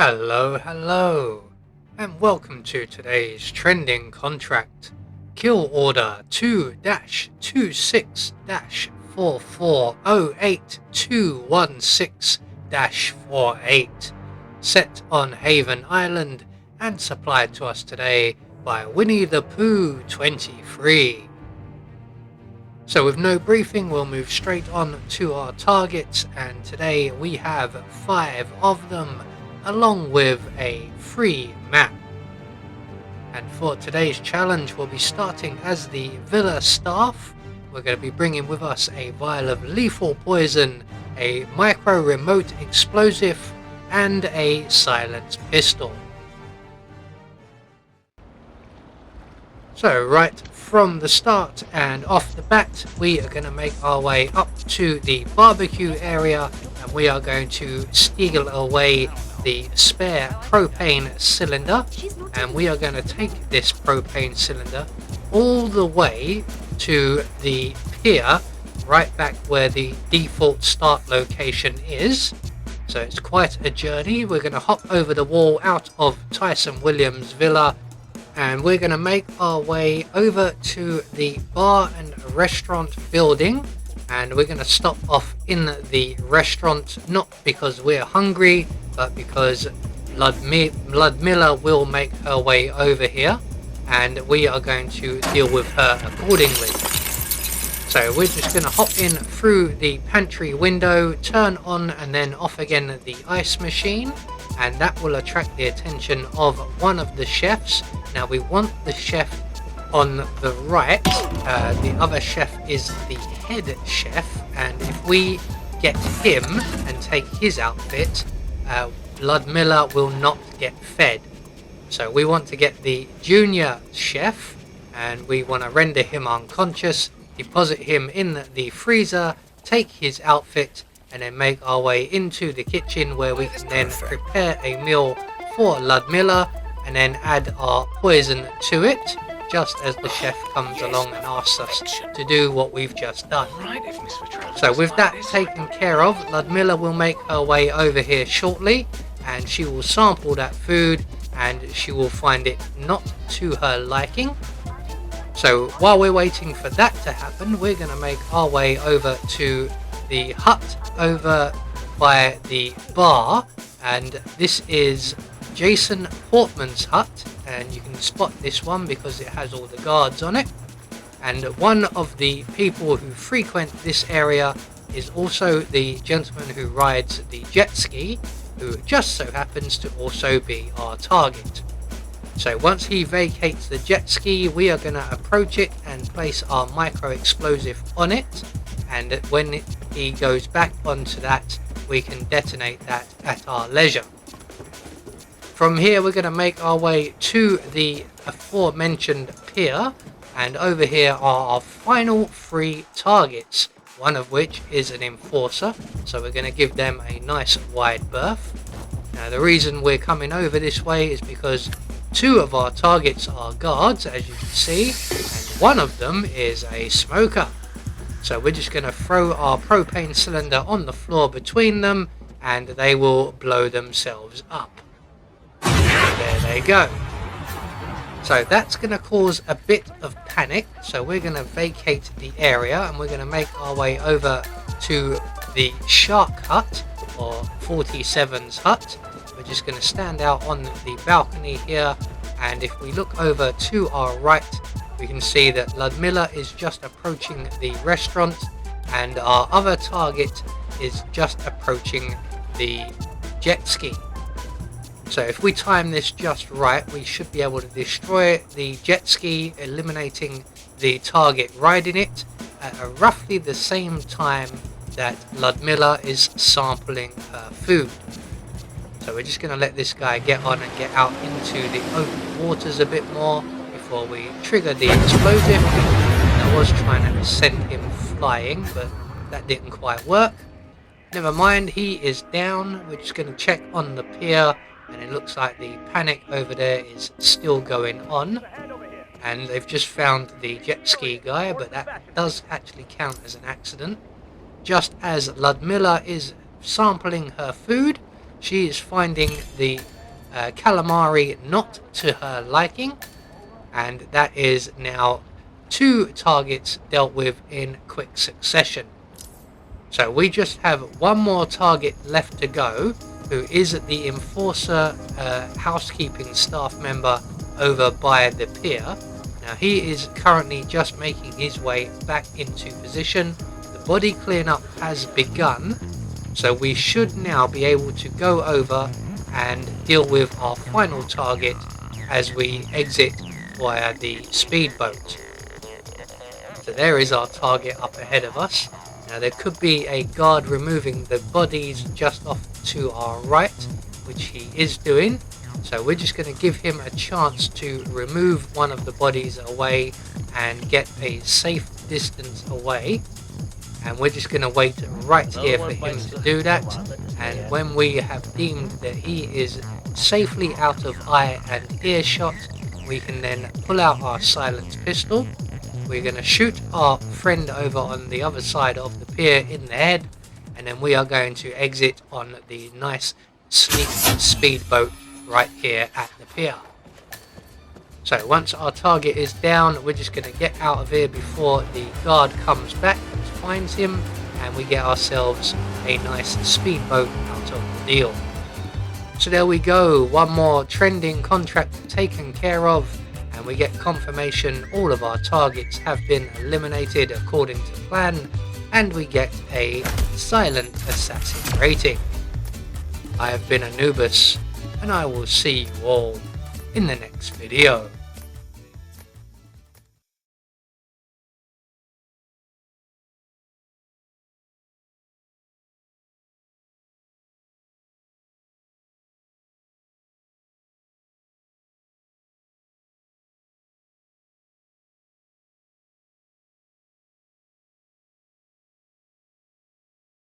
Hello, and welcome to today's trending contract. Kill order 2-26-4408216-48, set on Haven Island and supplied to us today by Winnie the Pooh 23. So with no briefing, we'll move straight on to our targets, and today we have 5 of them, along with a free map. And for today's challenge, we'll be starting as the Villa staff. We're going to be bringing with us a vial of lethal poison, a micro remote explosive, and a silenced pistol. So right from the start and off the bat, we are going to make our way up to the barbecue area, and we are going to steal away the spare propane cylinder, and we are going to take this propane cylinder all the way to the pier, right back where the default start location is. So it's quite a journey. We're going to hop over the wall out of Tyson Williams' villa, and we're going to make our way over to the bar and restaurant building, and we're going to stop off in the restaurant, not because we're hungry, but because Ludmilla will make her way over here, and we are going to deal with her accordingly. So we're just going to hop in through the pantry window, turn on and then off again the ice machine, and that will attract the attention of one of the chefs. Now we want the chef on the right. The other chef is the head chef, and if we get him and take his outfit, Ludmilla will not get fed. So we want to get the junior chef, and we want to render him unconscious, deposit him in the freezer, take his outfit, and then make our way into the kitchen, where we can then prepare a meal for Ludmilla and then add our poison to it, just as the chef comes along and asks us to do what we've just done. So with that taken care of, Ludmilla will make her way over here shortly, and she will sample that food, and she will find it not to her liking. So while we're waiting for that to happen, we're going to make our way over to the hut over by the bar, and this is Jason Portman's hut, and you can spot this one because it has all the guards on it. And one of the people who frequent this area is also the gentleman who rides the jet ski, who just so happens to also be our target. So once he vacates the jet ski, we are going to approach it and place our micro explosive on it, and when he goes back onto that, we can detonate that at our leisure. From here we're going to make our way to the aforementioned pier, and over here are our final 3 targets, one of which is an enforcer, so we're going to give them a nice wide berth. Now the reason we're coming over this way is because 2 of our targets are guards, as you can see, and one of them is a smoker. So we're just going to throw our propane cylinder on the floor between them, and they will blow themselves up. There they go. So that's going to cause a bit of panic, so we're going to vacate the area, and we're going to make our way over to the Shark Hut, or 47's hut. We're just going to stand out on the balcony here, and if we look over to our right, we can see that Ludmilla is just approaching the restaurant, and our other target is just approaching the jet ski. So if we time this just right, we should be able to destroy the jet ski, eliminating the target riding it at roughly the same time that Ludmilla is sampling her food. So we're just going to let this guy get on and get out into the open waters a bit more before we trigger the explosive. And I was trying to send him flying, but that didn't quite work. Never mind, he is down. We're just going to check on the pier, and it looks like the panic over there is still going on, and they've just found the jet ski guy, but that does actually count as an accident. Just as Ludmilla is sampling her food, she is finding the calamari not to her liking, and that is now 2 targets dealt with in quick succession. So we just have one more target left to go, who is the enforcer housekeeping staff member over by the pier. Now he is currently just making his way back into position. The body cleanup has begun, so we should now be able to go over and deal with our final target as we exit via the speedboat. So there is our target up ahead of us. Now there could be a guard removing the bodies just off to our right, which he is doing. So we're just going to give him a chance to remove one of the bodies away and get a safe distance away. And we're just going to wait right here for him to do that. And when we have deemed that he is safely out of eye and earshot, we can then pull out our silenced pistol. We're going to shoot our friend over on the other side of the pier in the head, and then we are going to exit on the nice sleek speedboat right here at the pier. So once our target is down, we're just going to get out of here before the guard comes back and finds him, and we get ourselves a nice speedboat out of the deal. So there we go, one more trending contract taken care of, and we get confirmation all of our targets have been eliminated according to plan, and we get a silent assassin rating. I have been Anubis, and I will see you all in the next video.